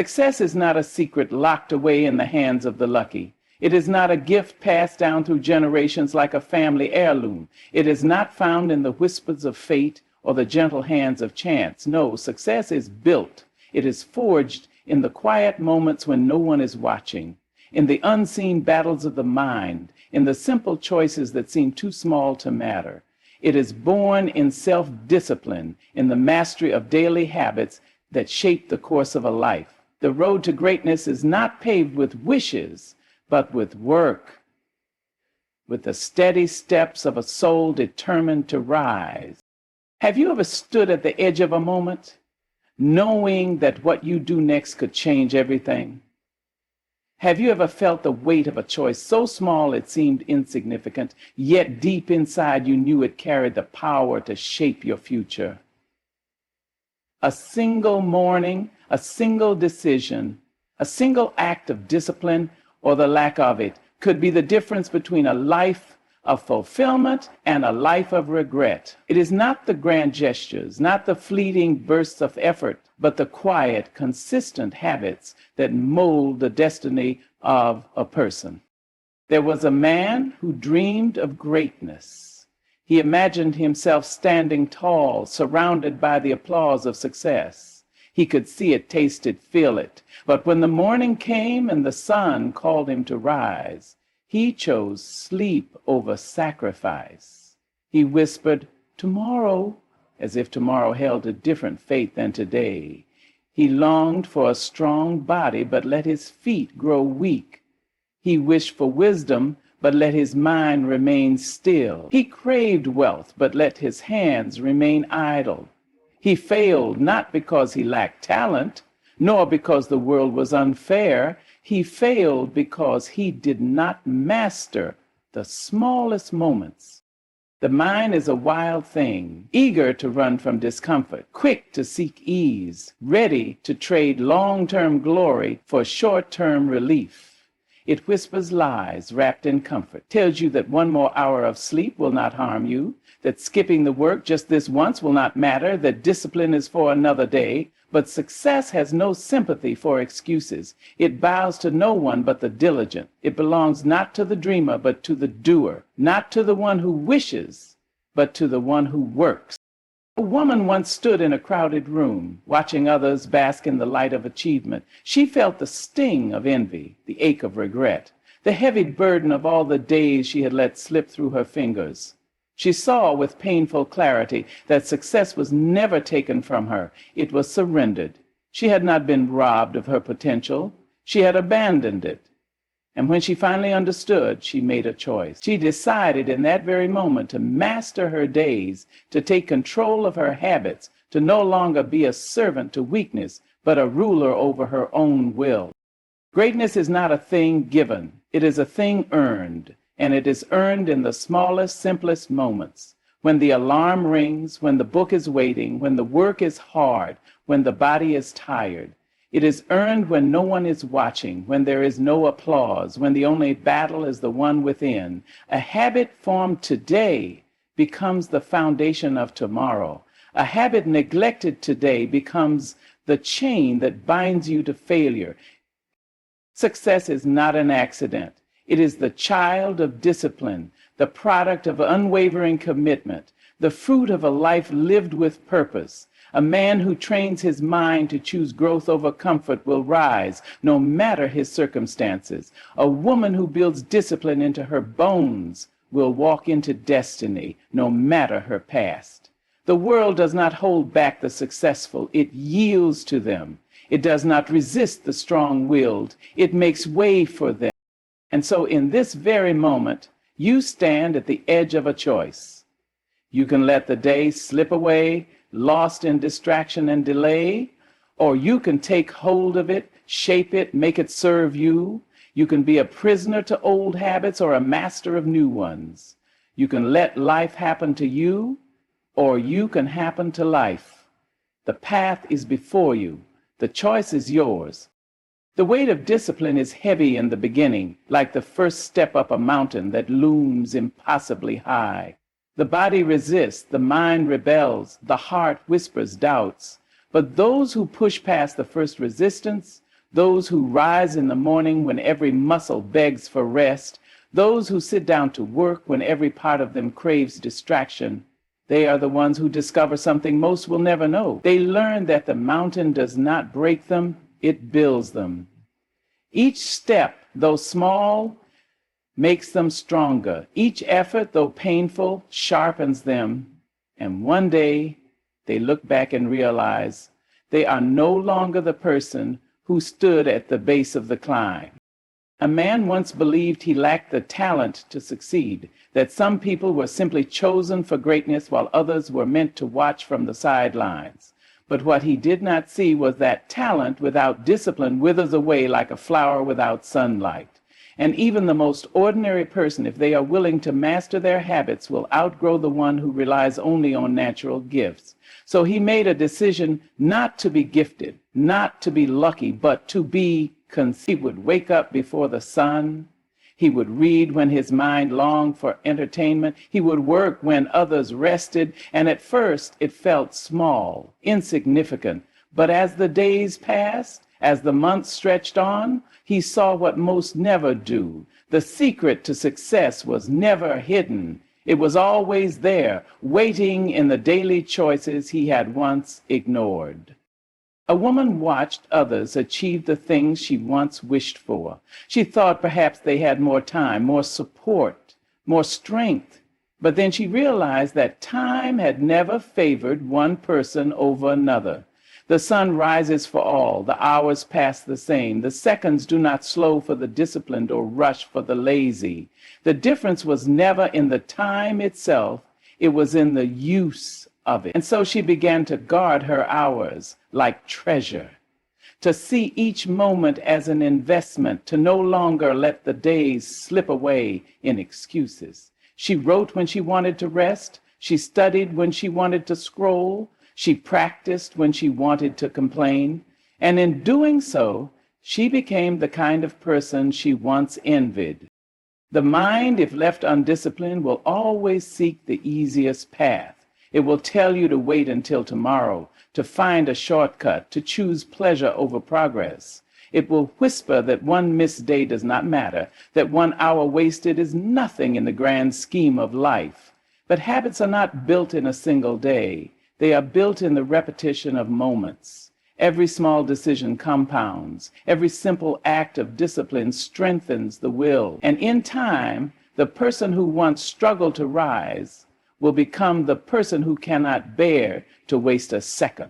Success is not a secret locked away in the hands of the lucky. It is not a gift passed down through generations like a family heirloom. It is not found in the whispers of fate or the gentle hands of chance. No, success is built. It is forged in the quiet moments when no one is watching, in the unseen battles of the mind, in the simple choices that seem too small to matter. It is born in self-discipline, in the mastery of daily habits that shape the course of a life. The road to greatness is not paved with wishes, but with work, with the steady steps of a soul determined to rise. Have you ever stood at the edge of a moment, knowing that what you do next could change everything? Have you ever felt the weight of a choice so small it seemed insignificant, yet deep inside you knew it carried the power to shape your future? A single morning, a single decision, a single act of discipline or the lack of it could be the difference between a life of fulfillment and a life of regret. It is not the grand gestures, not the fleeting bursts of effort, but the quiet, consistent habits that mold the destiny of a person. There was a man who dreamed of greatness. He imagined himself standing tall, surrounded by the applause of success. He could see it, taste it, feel it. But when the morning came and the sun called him to rise, he chose sleep over sacrifice. He whispered, "Tomorrow," as if tomorrow held a different fate than today. He longed for a strong body, but let his feet grow weak. He wished for wisdom, but let his mind remain still. He craved wealth, but let his hands remain idle. He failed not because he lacked talent, nor because the world was unfair. He failed because he did not master the smallest moments. The mind is a wild thing, eager to run from discomfort, quick to seek ease, ready to trade long-term glory for short-term relief. It whispers lies wrapped in comfort, tells you that one more hour of sleep will not harm you, that skipping the work just this once will not matter, that discipline is for another day. But success has no sympathy for excuses. It bows to no one but the diligent. It belongs not to the dreamer, but to the doer, not to the one who wishes, but to the one who works. A woman once stood in a crowded room, watching others bask in the light of achievement. She felt the sting of envy, the ache of regret, the heavy burden of all the days she had let slip through her fingers. She saw with painful clarity that success was never taken from her. It was surrendered. She had not been robbed of her potential. She had abandoned it. And when she finally understood, she made a choice. She decided in that very moment to master her days, to take control of her habits, to no longer be a servant to weakness, but a ruler over her own will. Greatness is not a thing given. It is a thing earned, and it is earned in the smallest, simplest moments. When the alarm rings, when the book is waiting, when the work is hard, when the body is tired. It is earned when no one is watching, when there is no applause, when the only battle is the one within. A habit formed today becomes the foundation of tomorrow. A habit neglected today becomes the chain that binds you to failure. Success is not an accident. It is the child of discipline, the product of unwavering commitment, the fruit of a life lived with purpose. A man who trains his mind to choose growth over comfort will rise, no matter his circumstances. A woman who builds discipline into her bones will walk into destiny, no matter her past. The world does not hold back the successful. It yields to them. It does not resist the strong-willed. It makes way for them. And so in this very moment, you stand at the edge of a choice. You can let the day slip away, lost in distraction and delay, or you can take hold of it, shape it, make it serve you. You can be a prisoner to old habits or a master of new ones. You can let life happen to you, or you can happen to life. The path is before you. The choice is yours. The weight of discipline is heavy in the beginning, like the first step up a mountain that looms impossibly high. The body resists, the mind rebels, the heart whispers doubts. But those who push past the first resistance, those who rise in the morning when every muscle begs for rest, those who sit down to work when every part of them craves distraction. They are the ones who discover something most will never know. They learn that the mountain does not break them, it builds them. Each step, though small, makes them stronger. Each effort, though painful, sharpens them. And one day, they look back and realize they are no longer the person who stood at the base of the climb. A man once believed he lacked the talent to succeed, that some people were simply chosen for greatness while others were meant to watch from the sidelines. But what he did not see was that talent without discipline withers away like a flower without sunlight. And even the most ordinary person, if they are willing to master their habits, will outgrow the one who relies only on natural gifts. So he made a decision not to be gifted, not to be lucky, but to be conceived. He would wake up before the sun. He would read when his mind longed for entertainment. He would work when others rested. And at first it felt small, insignificant. But as the days passed, as the months stretched on, he saw what most never do. The secret to success was never hidden. It was always there, waiting in the daily choices he had once ignored. A woman watched others achieve the things she once wished for. She thought perhaps they had more time, more support, more strength. But then she realized that time had never favored one person over another. The sun rises for all, the hours pass the same, the seconds do not slow for the disciplined or rush for the lazy. The difference was never in the time itself, it was in the use of it. And so she began to guard her hours like treasure, to see each moment as an investment, to no longer let the days slip away in excuses. She wrote when she wanted to rest, she studied when she wanted to scroll, she practiced when she wanted to complain, and in doing so, she became the kind of person she once envied. The mind, if left undisciplined, will always seek the easiest path. It will tell you to wait until tomorrow, to find a shortcut, to choose pleasure over progress. It will whisper that one missed day does not matter, that 1 hour wasted is nothing in the grand scheme of life. But habits are not built in a single day. They are built in the repetition of moments. Every small decision compounds. Every simple act of discipline strengthens the will. And in time, the person who once struggled to rise will become the person who cannot bear to waste a second.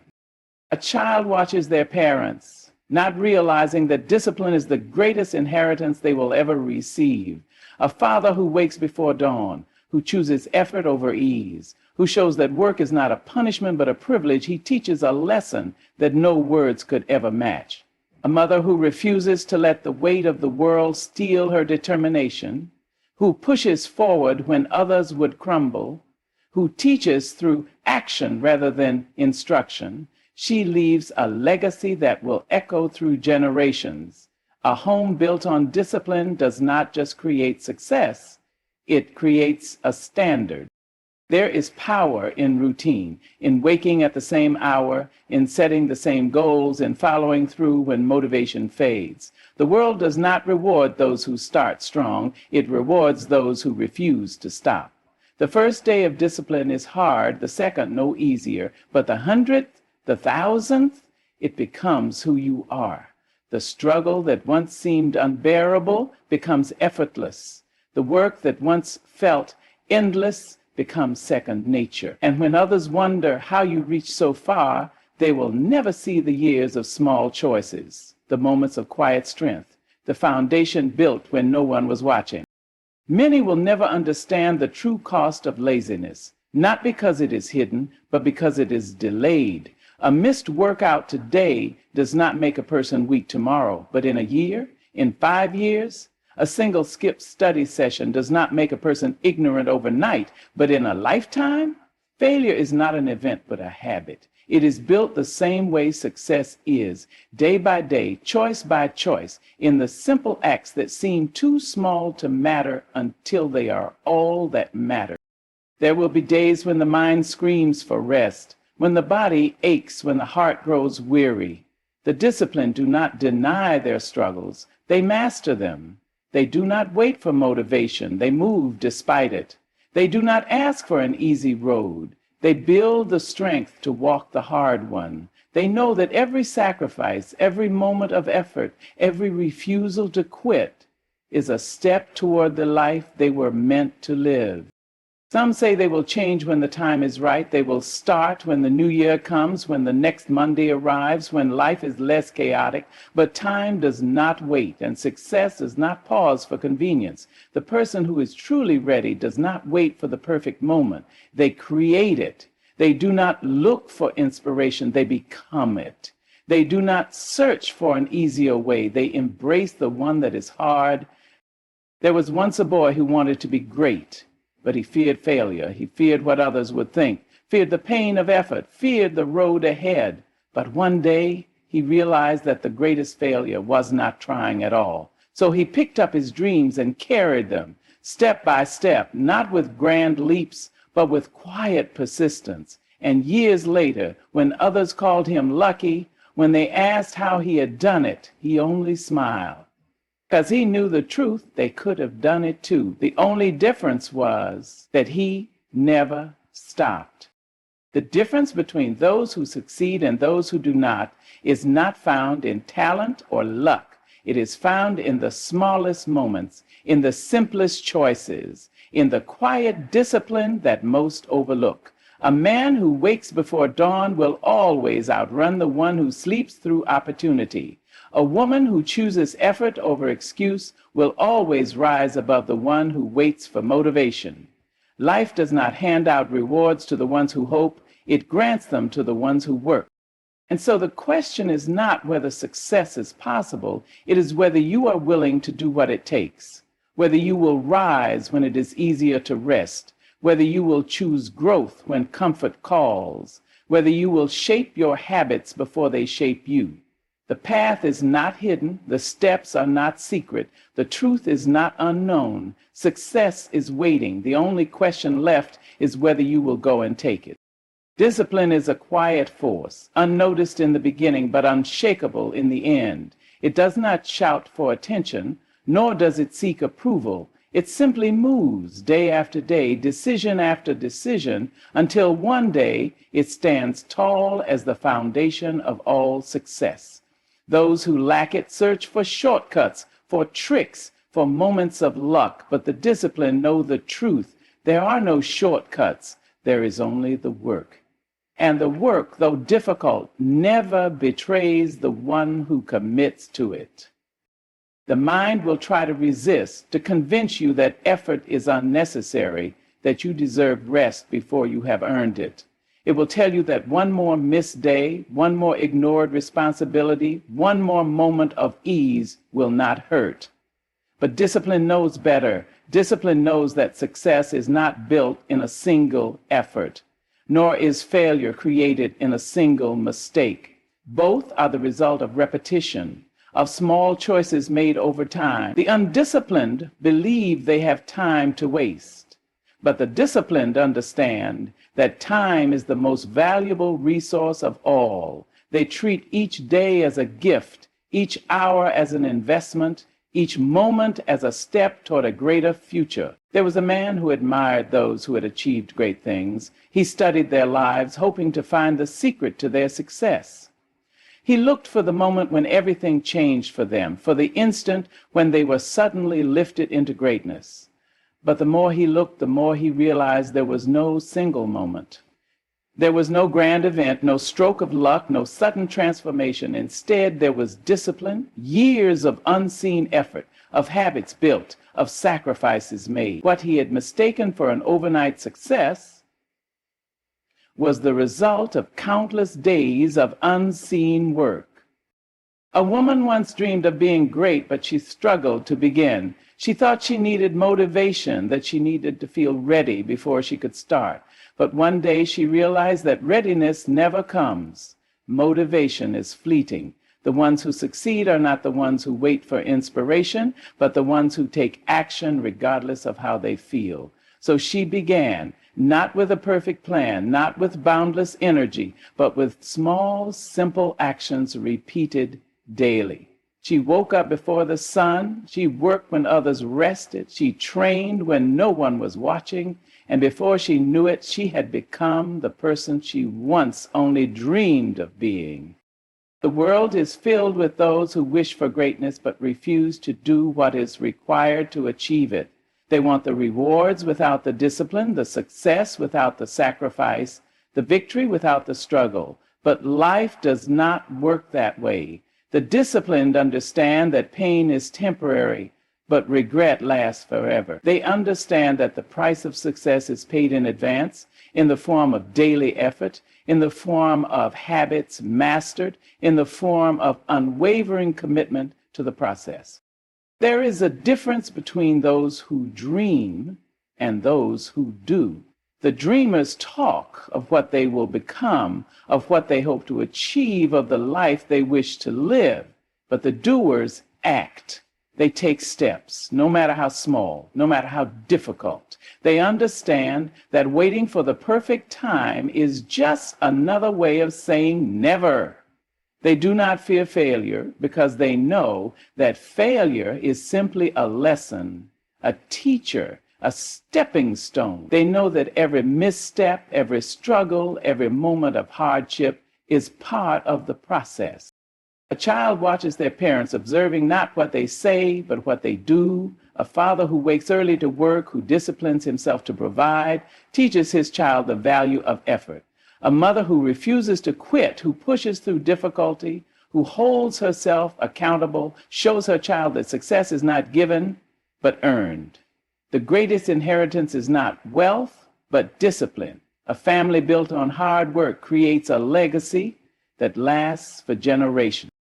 A child watches their parents, not realizing that discipline is the greatest inheritance they will ever receive. A father who wakes before dawn, who chooses effort over ease, who shows that work is not a punishment but a privilege. He teaches a lesson that no words could ever match. A mother who refuses to let the weight of the world steal her determination, who pushes forward when others would crumble, who teaches through action rather than instruction. She leaves a legacy that will echo through generations. A home built on discipline does not just create success, it creates a standard. There is power in routine, in waking at the same hour, in setting the same goals, in following through when motivation fades. The world does not reward those who start strong. It rewards those who refuse to stop. The first day of discipline is hard, the second no easier, but the 100th, the 1000th, it becomes who you are. The struggle that once seemed unbearable becomes effortless. The work that once felt endless becomes second nature. And when others wonder how you reach so far, they will never see the years of small choices, the moments of quiet strength, the foundation built when no one was watching. Many will never understand the true cost of laziness, not because it is hidden, but because it is delayed. A missed workout today does not make a person weak tomorrow, but in a year, in 5 years, a single skipped study session does not make a person ignorant overnight, but in a lifetime, failure is not an event but a habit. It is built the same way success is, day by day, choice by choice, in the simple acts that seem too small to matter until they are all that matter. There will be days when the mind screams for rest, when the body aches, when the heart grows weary. The disciplined do not deny their struggles, they master them. They do not wait for motivation, they move despite it. They do not ask for an easy road, they build the strength to walk the hard one. They know that every sacrifice, every moment of effort, every refusal to quit is a step toward the life they were meant to live. Some say they will change when the time is right. They will start when the new year comes, when the next Monday arrives, when life is less chaotic. But time does not wait, and success does not pause for convenience. The person who is truly ready does not wait for the perfect moment. They create it. They do not look for inspiration. They become it. They do not search for an easier way. They embrace the one that is hard. There was once a boy who wanted to be great. But he feared failure. He feared what others would think, feared the pain of effort, feared the road ahead. But one day he realized that the greatest failure was not trying at all. So he picked up his dreams and carried them, step by step, not with grand leaps, but with quiet persistence. And years later, when others called him lucky, when they asked how he had done it, he only smiled. Because he knew the truth, they could have done it too. The only difference was that he never stopped. The difference between those who succeed and those who do not is not found in talent or luck. It is found in the smallest moments, in the simplest choices, in the quiet discipline that most overlook. A man who wakes before dawn will always outrun the one who sleeps through opportunity. A woman who chooses effort over excuse will always rise above the one who waits for motivation. Life does not hand out rewards to the ones who hope, it grants them to the ones who work. And so the question is not whether success is possible, it is whether you are willing to do what it takes, whether you will rise when it is easier to rest, whether you will choose growth when comfort calls, whether you will shape your habits before they shape you. The path is not hidden, the steps are not secret, the truth is not unknown. Success is waiting. The only question left is whether you will go and take it. Discipline is a quiet force, unnoticed in the beginning, but unshakable in the end. It does not shout for attention, nor does it seek approval. It simply moves day after day, decision after decision, until one day it stands tall as the foundation of all success. Those who lack it search for shortcuts, for tricks, for moments of luck, but the disciplined know the truth. There are no shortcuts. There is only the work. And the work, though difficult, never betrays the one who commits to it. The mind will try to resist, to convince you that effort is unnecessary, that you deserve rest before you have earned it. It will tell you that one more missed day, one more ignored responsibility, one more moment of ease will not hurt. But discipline knows better. Discipline knows that success is not built in a single effort, nor is failure created in a single mistake. Both are the result of repetition, of small choices made over time. The undisciplined believe they have time to waste, but the disciplined understand that time is the most valuable resource of all. They treat each day as a gift, each hour as an investment, each moment as a step toward a greater future. There was a man who admired those who had achieved great things. He studied their lives, hoping to find the secret to their success. He looked for the moment when everything changed for them, for the instant when they were suddenly lifted into greatness. But the more he looked, the more he realized there was no single moment. There was no grand event, no stroke of luck, no sudden transformation. Instead, there was discipline, years of unseen effort, of habits built, of sacrifices made. What he had mistaken for an overnight success was the result of countless days of unseen work. A woman once dreamed of being great, but she struggled to begin. She thought she needed motivation, that she needed to feel ready before she could start. But one day she realized that readiness never comes. Motivation is fleeting. The ones who succeed are not the ones who wait for inspiration, but the ones who take action regardless of how they feel. So she began, not with a perfect plan, not with boundless energy, but with small, simple actions repeated daily. She woke up before the sun. She worked when others rested. She trained when no one was watching. And before she knew it, she had become the person she once only dreamed of being. The world is filled with those who wish for greatness but refuse to do what is required to achieve it. They want the rewards without the discipline, the success without the sacrifice, the victory without the struggle. But life does not work that way. The disciplined understand that pain is temporary, but regret lasts forever. They understand that the price of success is paid in advance, in the form of daily effort, in the form of habits mastered, in the form of unwavering commitment to the process. There is a difference between those who dream and those who do. The dreamers talk of what they will become, of what they hope to achieve, of the life they wish to live. But the doers act. They take steps, no matter how small, no matter how difficult. They understand that waiting for the perfect time is just another way of saying never. They do not fear failure because they know that failure is simply a lesson, a teacher, a stepping stone. They know that every misstep, every struggle, every moment of hardship is part of the process. A child watches their parents, observing not what they say, but what they do. A father who wakes early to work, who disciplines himself to provide, teaches his child the value of effort. A mother who refuses to quit, who pushes through difficulty, who holds herself accountable, shows her child that success is not given, but earned. The greatest inheritance is not wealth, but discipline. A family built on hard work creates a legacy that lasts for generations.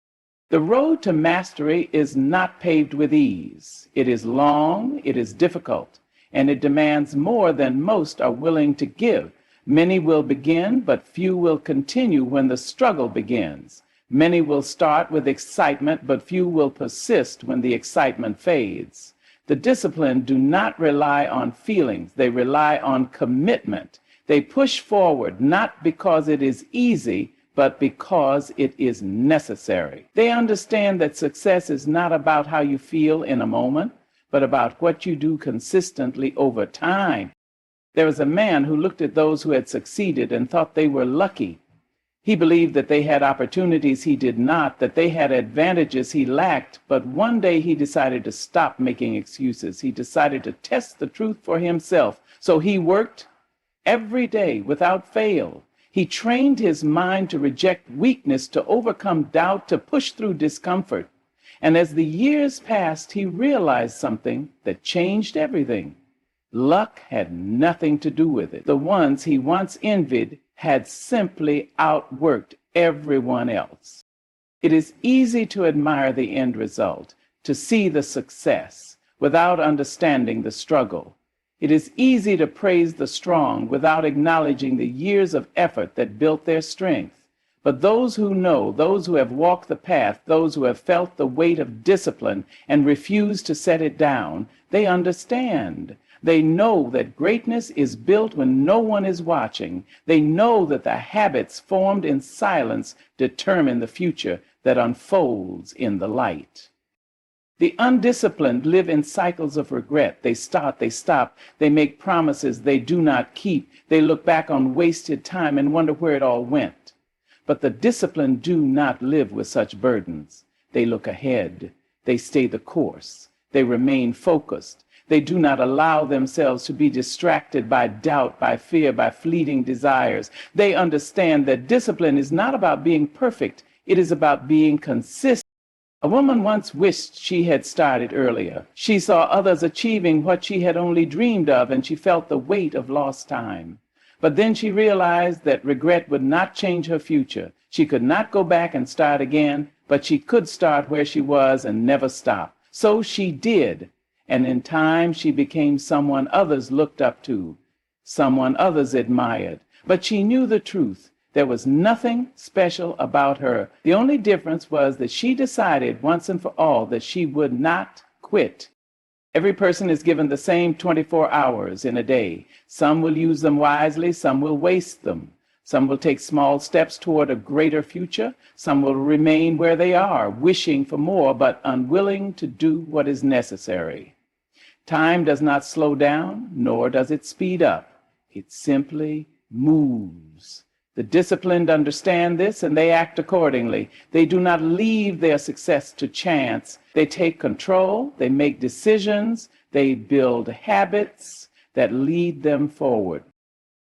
The road to mastery is not paved with ease. It is long, it is difficult, and it demands more than most are willing to give. Many will begin, but few will continue when the struggle begins. Many will start with excitement, but few will persist when the excitement fades. The disciplined do not rely on feelings. They rely on commitment. They push forward not because it is easy, but because it is necessary. They understand that success is not about how you feel in a moment, but about what you do consistently over time. There was a man who looked at those who had succeeded and thought they were lucky. He believed that they had opportunities he did not, that they had advantages he lacked, but one day he decided to stop making excuses. He decided to test the truth for himself. So he worked every day without fail. He trained his mind to reject weakness, to overcome doubt, to push through discomfort. And as the years passed, he realized something that changed everything. Luck had nothing to do with it. The ones he once envied had simply outworked everyone else. It is easy to admire the end result, to see the success without understanding the struggle. It is easy to praise the strong without acknowledging the years of effort that built their strength. But those who know, those who have walked the path, those who have felt the weight of discipline and refused to set it down, they understand. They know that greatness is built when no one is watching. They know that the habits formed in silence determine the future that unfolds in the light. The undisciplined live in cycles of regret. They start, they stop, they make promises they do not keep. They look back on wasted time and wonder where it all went. But the disciplined do not live with such burdens. They look ahead. They stay the course. They remain focused. They do not allow themselves to be distracted by doubt, by fear, by fleeting desires. They understand that discipline is not about being perfect. It is about being consistent. A woman once wished she had started earlier. She saw others achieving what she had only dreamed of, and she felt the weight of lost time. But then she realized that regret would not change her future. She could not go back and start again, but she could start where she was and never stop. So she did. And in time, she became someone others looked up to, someone others admired. But she knew the truth. There was nothing special about her. The only difference was that she decided once and for all that she would not quit. Every person is given the same 24 hours in a day. Some will use them wisely, some will waste them. Some will take small steps toward a greater future. Some will remain where they are, wishing for more, but unwilling to do what is necessary. Time does not slow down, nor does it speed up. It simply moves. The disciplined understand this and they act accordingly. They do not leave their success to chance. They take control, they make decisions, they build habits that lead them forward.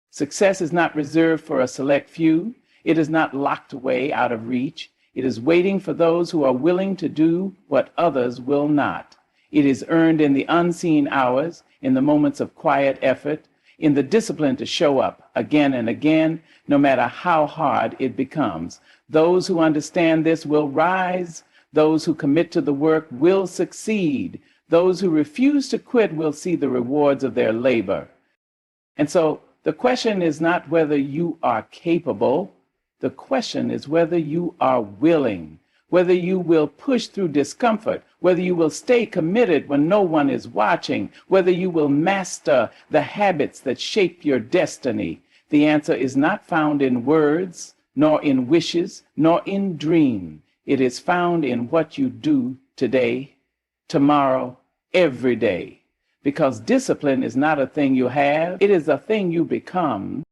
Success is not reserved for a select few. It is not locked away out of reach. It is waiting for those who are willing to do what others will not. It is earned in the unseen hours, in the moments of quiet effort, in the discipline to show up again and again, no matter how hard it becomes. Those who understand this will rise. Those who commit to the work will succeed. Those who refuse to quit will see the rewards of their labor. And so the question is not whether you are capable. The question is whether you are willing, whether you will push through discomfort, whether you will stay committed when no one is watching, whether you will master the habits that shape your destiny. The answer is not found in words, nor in wishes, nor in dream. It is found in what you do today, tomorrow, every day. Because discipline is not a thing you have, it is a thing you become.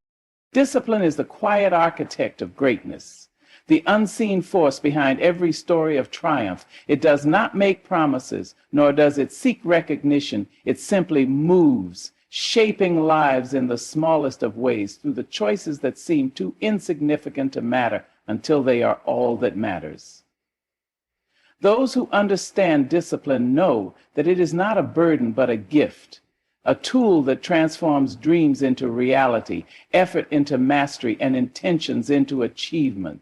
Discipline is the quiet architect of greatness, the unseen force behind every story of triumph. It does not make promises, nor does it seek recognition. It simply moves, shaping lives in the smallest of ways through the choices that seem too insignificant to matter until they are all that matters. Those who understand discipline know that it is not a burden but a gift, a tool that transforms dreams into reality, effort into mastery, and intentions into achievement.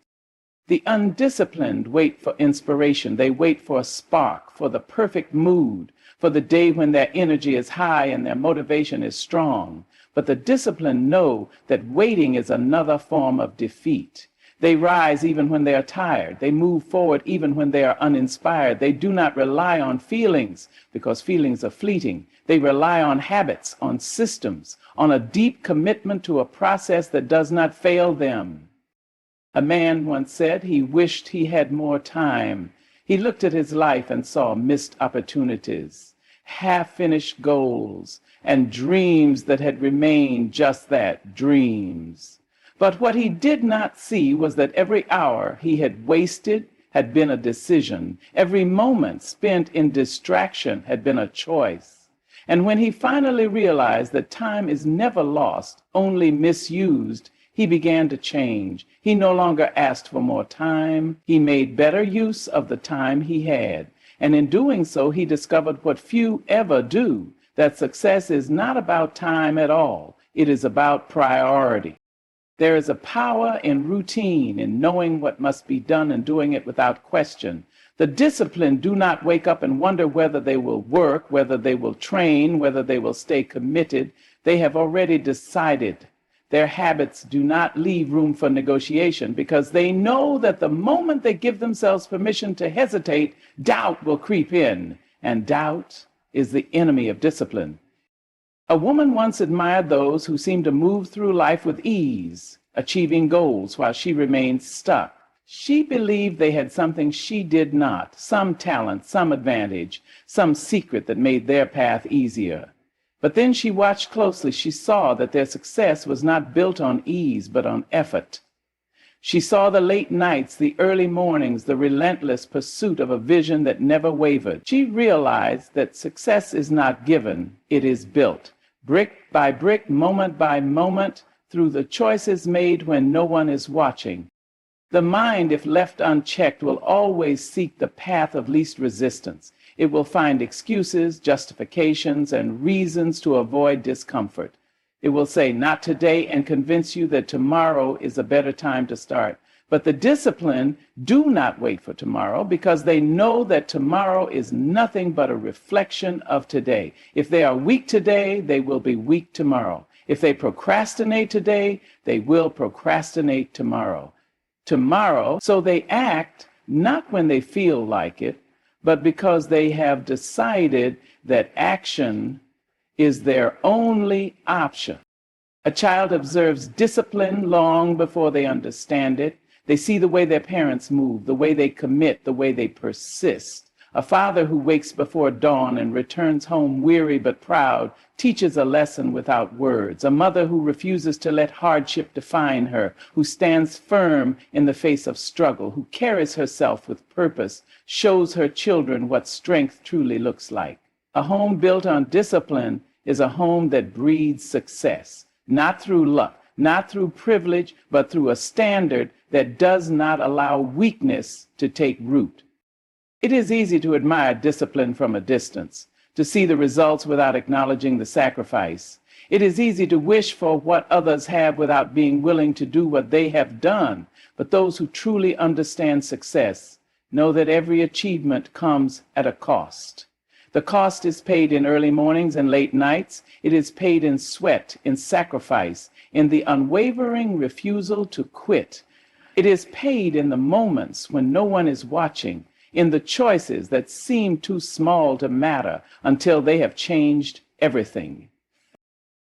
The undisciplined wait for inspiration. They wait for a spark, for the perfect mood, for the day when their energy is high and their motivation is strong. But the disciplined know that waiting is another form of defeat. They rise even when they are tired. They move forward even when they are uninspired. They do not rely on feelings because feelings are fleeting. They rely on habits, on systems, on a deep commitment to a process that does not fail them. A man once said he wished he had more time. He looked at his life and saw missed opportunities, half-finished goals, and dreams that had remained just that, dreams. But what he did not see was that every hour he had wasted had been a decision. Every moment spent in distraction had been a choice. And when he finally realized that time is never lost, only misused, he began to change. He no longer asked for more time. He made better use of the time he had. And in doing so, he discovered what few ever do, that success is not about time at all. It is about priority. There is a power in routine, in knowing what must be done and doing it without question. The disciplined do not wake up and wonder whether they will work, whether they will train, whether they will stay committed. They have already decided. Their habits do not leave room for negotiation because they know that the moment they give themselves permission to hesitate, doubt will creep in, and doubt is the enemy of discipline. A woman once admired those who seemed to move through life with ease, achieving goals while she remained stuck. She believed they had something she did not, some talent, some advantage, some secret that made their path easier. But then she watched closely. She saw that their success was not built on ease, but on effort. She saw the late nights, the early mornings, the relentless pursuit of a vision that never wavered. She realized that success is not given, it is built. Brick by brick, moment by moment, through the choices made when no one is watching. The mind, if left unchecked, will always seek the path of least resistance. It will find excuses, justifications, and reasons to avoid discomfort. It will say, not today, and convince you that tomorrow is a better time to start. But the disciplined do not wait for tomorrow because they know that tomorrow is nothing but a reflection of today. If they are weak today, they will be weak tomorrow. If they procrastinate today, they will procrastinate tomorrow. So they act not when they feel like it, but because they have decided that action is their only option. A child observes discipline long before they understand it. They see the way their parents move, the way they commit, the way they persist. A father who wakes before dawn and returns home weary but proud teaches a lesson without words. A mother who refuses to let hardship define her, who stands firm in the face of struggle, who carries herself with purpose, shows her children what strength truly looks like. A home built on discipline is a home that breeds success, not through luck, not through privilege, but through a standard that does not allow weakness to take root. It is easy to admire discipline from a distance, to see the results without acknowledging the sacrifice. It is easy to wish for what others have without being willing to do what they have done. But those who truly understand success know that every achievement comes at a cost. The cost is paid in early mornings and late nights. It is paid in sweat, in sacrifice, in the unwavering refusal to quit. It is paid in the moments when no one is watching, in the choices that seem too small to matter until they have changed everything.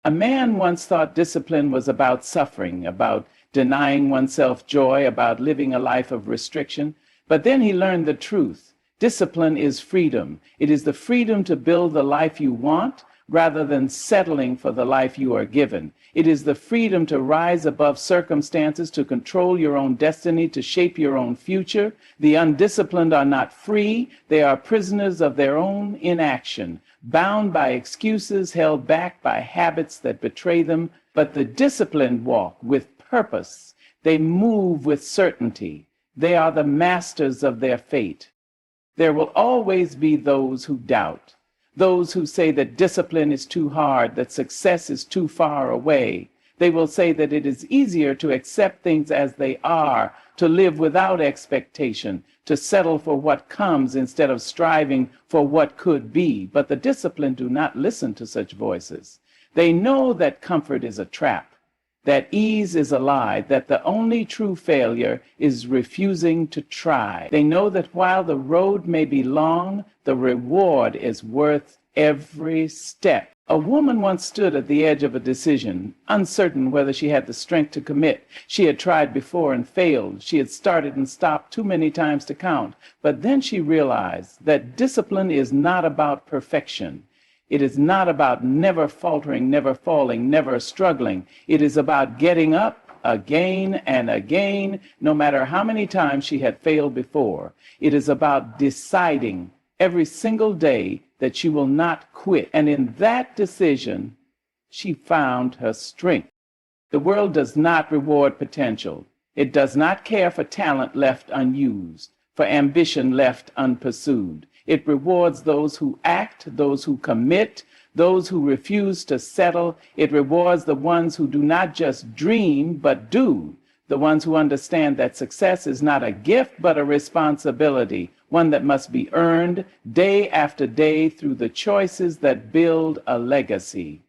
A man once thought discipline was about suffering, about denying oneself joy, about living a life of restriction. But then he learned the truth. Discipline is freedom. It is the freedom to build the life you want rather than settling for the life you are given. It is the freedom to rise above circumstances, to control your own destiny, to shape your own future. The undisciplined are not free. They are prisoners of their own inaction, bound by excuses, held back by habits that betray them. But the disciplined walk with purpose. They move with certainty. They are the masters of their fate. There will always be those who doubt, those who say that discipline is too hard, that success is too far away. They will say that it is easier to accept things as they are, to live without expectation, to settle for what comes instead of striving for what could be. But the disciplined do not listen to such voices. They know that comfort is a trap, that ease is a lie, that the only true failure is refusing to try. They know that while the road may be long, the reward is worth every step. A woman once stood at the edge of a decision, uncertain whether she had the strength to commit. She had tried before and failed. She had started and stopped too many times to count. But then she realized that discipline is not about perfection. It is not about never faltering, never falling, never struggling. It is about getting up again and again, no matter how many times she had failed before. It is about deciding every single day that she will not quit. And in that decision, she found her strength. The world does not reward potential. It does not care for talent left unused, for ambition left unpursued. It rewards those who act, those who commit, those who refuse to settle. It rewards the ones who do not just dream, but do. The ones who understand that success is not a gift, but a responsibility, one that must be earned day after day through the choices that build a legacy.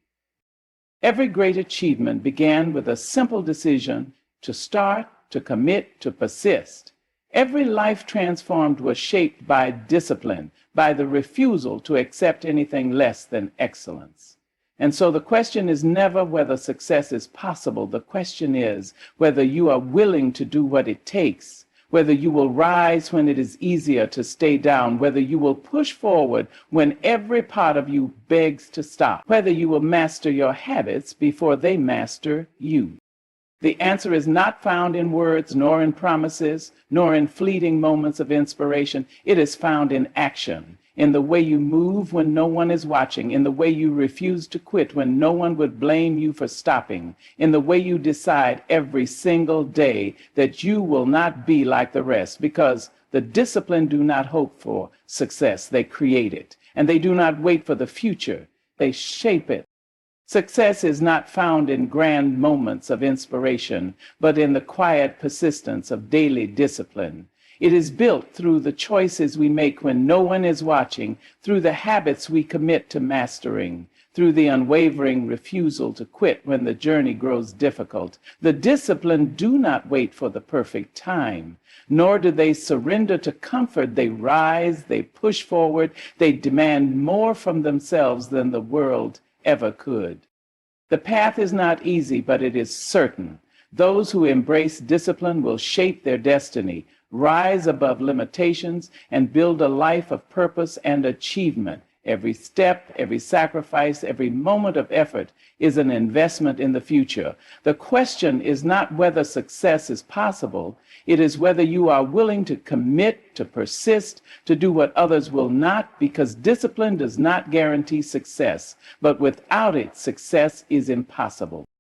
Every great achievement began with a simple decision to start, to commit, to persist. Every life transformed was shaped by discipline, by the refusal to accept anything less than excellence. And so the question is never whether success is possible. The question is whether you are willing to do what it takes, whether you will rise when it is easier to stay down, whether you will push forward when every part of you begs to stop, whether you will master your habits before they master you. The answer is not found in words, nor in promises, nor in fleeting moments of inspiration. It is found in action, in the way you move when no one is watching, in the way you refuse to quit when no one would blame you for stopping, in the way you decide every single day that you will not be like the rest, because the disciplined do not hope for success, they create it. And they do not wait for the future, they shape it. Success is not found in grand moments of inspiration, but in the quiet persistence of daily discipline. It is built through the choices we make when no one is watching, through the habits we commit to mastering, through the unwavering refusal to quit when the journey grows difficult. The disciplined do not wait for the perfect time, nor do they surrender to comfort. They rise, they push forward, they demand more from themselves than the world ever could. The path is not easy, but it is certain. Those who embrace discipline will shape their destiny, rise above limitations, and build a life of purpose and achievement. Every step, every sacrifice, every moment of effort is an investment in the future. The question is not whether success is possible, it is whether you are willing to commit, to persist, to do what others will not, because discipline does not guarantee success, but without it, success is impossible.